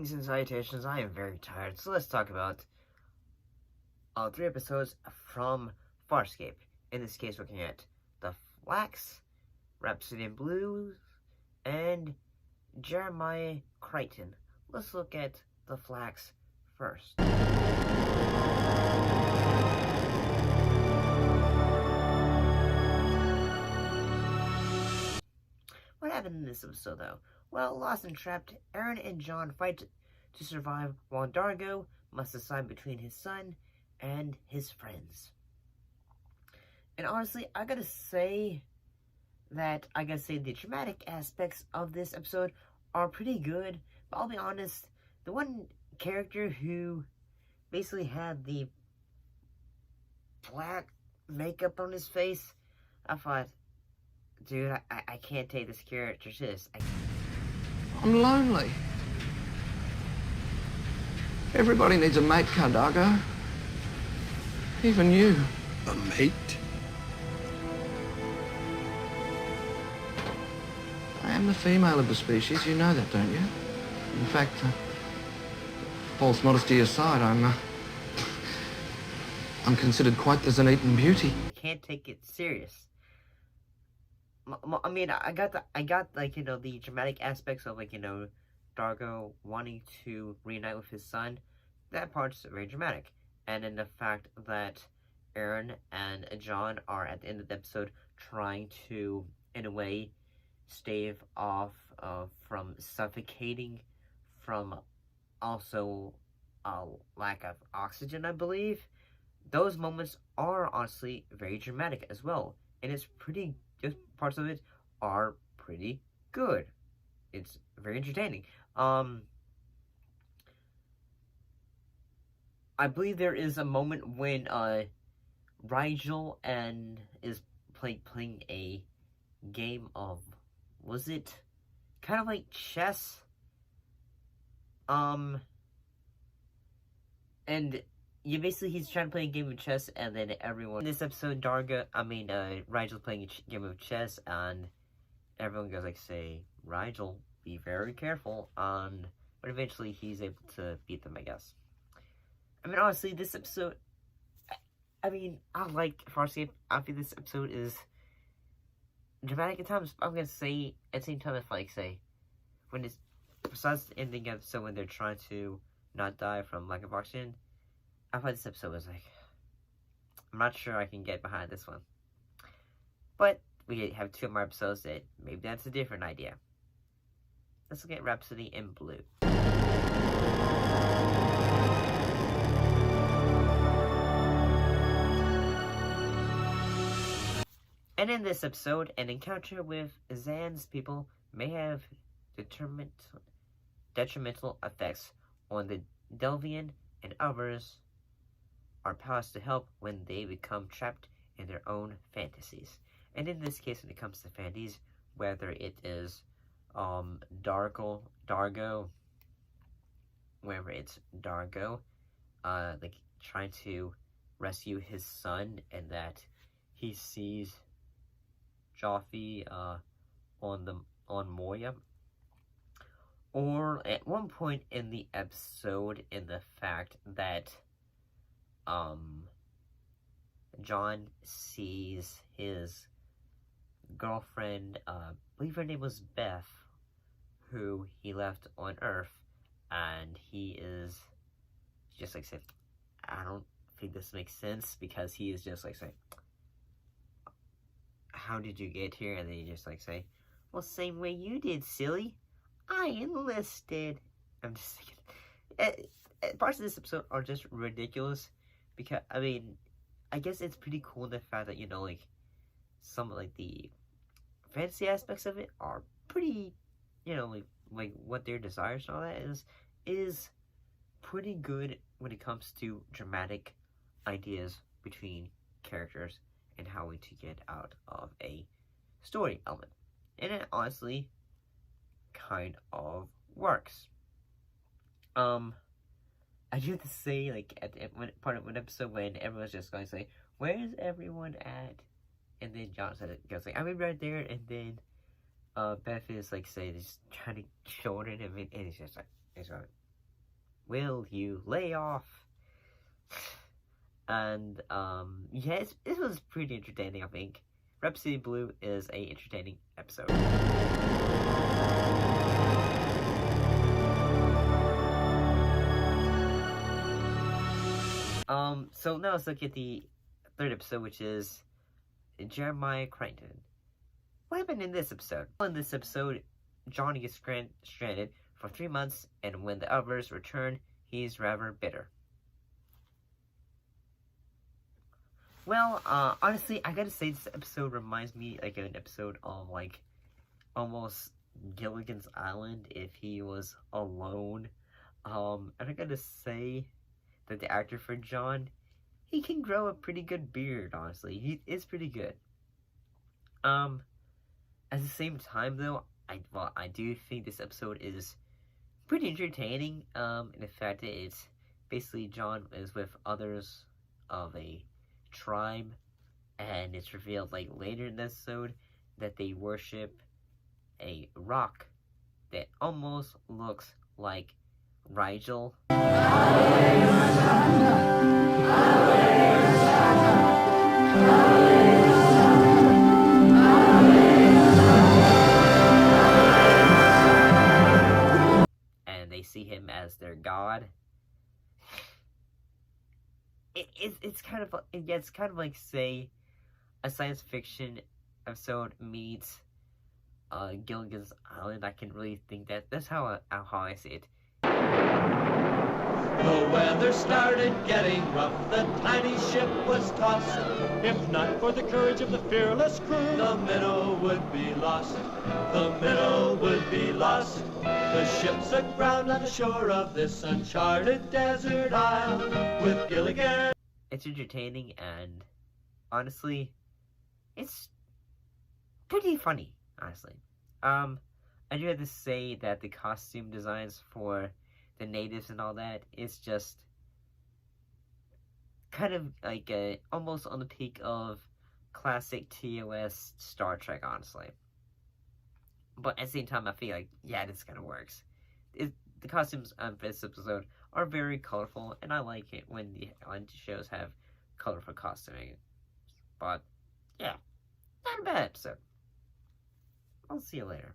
Greetings and salutations, I am very tired, so let's talk about 3 episodes from Farscape. In this case, looking at the Flax, Rhapsody in Blues, and Jeremiah Crichton. Let's look at the Flax first. What happened in this episode, though? Well, lost and trapped, Aaron and Zhaan fight to survive while Dargo must decide between his son and his friends. And honestly, I gotta say the dramatic aspects of this episode are pretty good. But I'll be honest, the one character who basically had the black makeup on his face, I thought, dude, I can't take this character serious. I'm lonely. Everybody needs a mate, Cardago. Even you. A mate? I am the female of the species, you know that, don't you? In fact, false modesty aside, I'm considered quite the Zhaan beauty. I can't take it serious. I mean, I got the dramatic aspects of, Dargo wanting to reunite with his son. That part's very dramatic. And then the fact that Aaron and Zhaan are at the end of the episode trying to, in a way, stave off from suffocating from also a lack of oxygen, I believe. Those moments are honestly very dramatic as well. And it's pretty just parts of it are pretty good. It's very entertaining. I believe there is a moment when Rigel is playing a game of, was it kind of like chess? And he's trying to play a game of chess, and then everyone in this episode, Rigel's playing a game of chess, and everyone goes Rigel, be very careful, but eventually he's able to beat them, I guess. I mean, honestly, this episode, I like Farscape. I feel this episode is dramatic at times. I'm gonna say, at the same time, when it's, besides the ending episode when they're trying to not die from lack of oxygen, I thought this episode was I'm not sure I can get behind this one. But we have 2 more episodes that maybe that's a different idea. Let's look at Rhapsody in Blue. And in this episode, an encounter with Zhaan's people may have detrimental effects on the Delvian, and others are powerless to help when they become trapped in their own fantasies. And in this case, when it comes to fantasies, whether it is Dargo, wherever it's Dargo, trying to rescue his son, and that he sees Joffrey on Moya, or at one point in the episode, in the fact that Zhaan sees his girlfriend, I believe her name was Beth, who he left on Earth, and he is just saying, I don't think this makes sense, because he is just saying, how did you get here? And then you just say, well, same way you did, silly. I enlisted. I'm just thinking, parts of this episode are just ridiculous, because, I guess it's pretty cool, the fact that, some of, the fantasy aspects of it are pretty, what their desires and all that is pretty good when it comes to dramatic ideas between characters and how to get out of a story element. And it honestly kind of works. I do have to say, at the part of one episode when everyone's just going to say, where's everyone at? And then Zhaan goes I'm right there, and then Beth is just trying to shoulder him, and it's just will you lay off? And, yeah, it was pretty entertaining, I think. Rhapsody Blue is a entertaining episode. So now let's look at the third episode, which is Jeremiah Crichton. What happened in this episode? Well, in this episode, Zhaan gets stranded for 3 months, and when the others return, he's rather bitter. Well, honestly, I gotta say this episode reminds me like an episode of like almost Gilligan's Island if he was alone. And I gotta say that the actor for Zhaan, he can grow a pretty good beard, honestly. He is pretty good. At the same time though, I do think this episode is pretty entertaining, in the fact that it's basically Zhaan is with others of a tribe, and it's revealed like later in the episode that they worship a rock that almost looks like Rigel. And they see him as their god. It's kind of like, say, a science fiction episode meets Gilligan's Island. I can really think that's how I see it. The weather started getting rough, the tiny ship was tossed. If not for the courage of the fearless crew, the minnow would be lost. The minnow would be lost. The ship's aground on the shore of this uncharted desert isle with Gilligan. It's entertaining, and honestly, it's pretty funny, honestly. I do have to say that the costume designs for the natives and all that is just kind of like almost on the peak of classic TOS Star Trek, honestly. But at the same time, I feel like, yeah, this kind of works. The costumes on this episode are very colorful, and I like it when the shows have colorful costuming. But, yeah, not a bad episode. I'll see you later.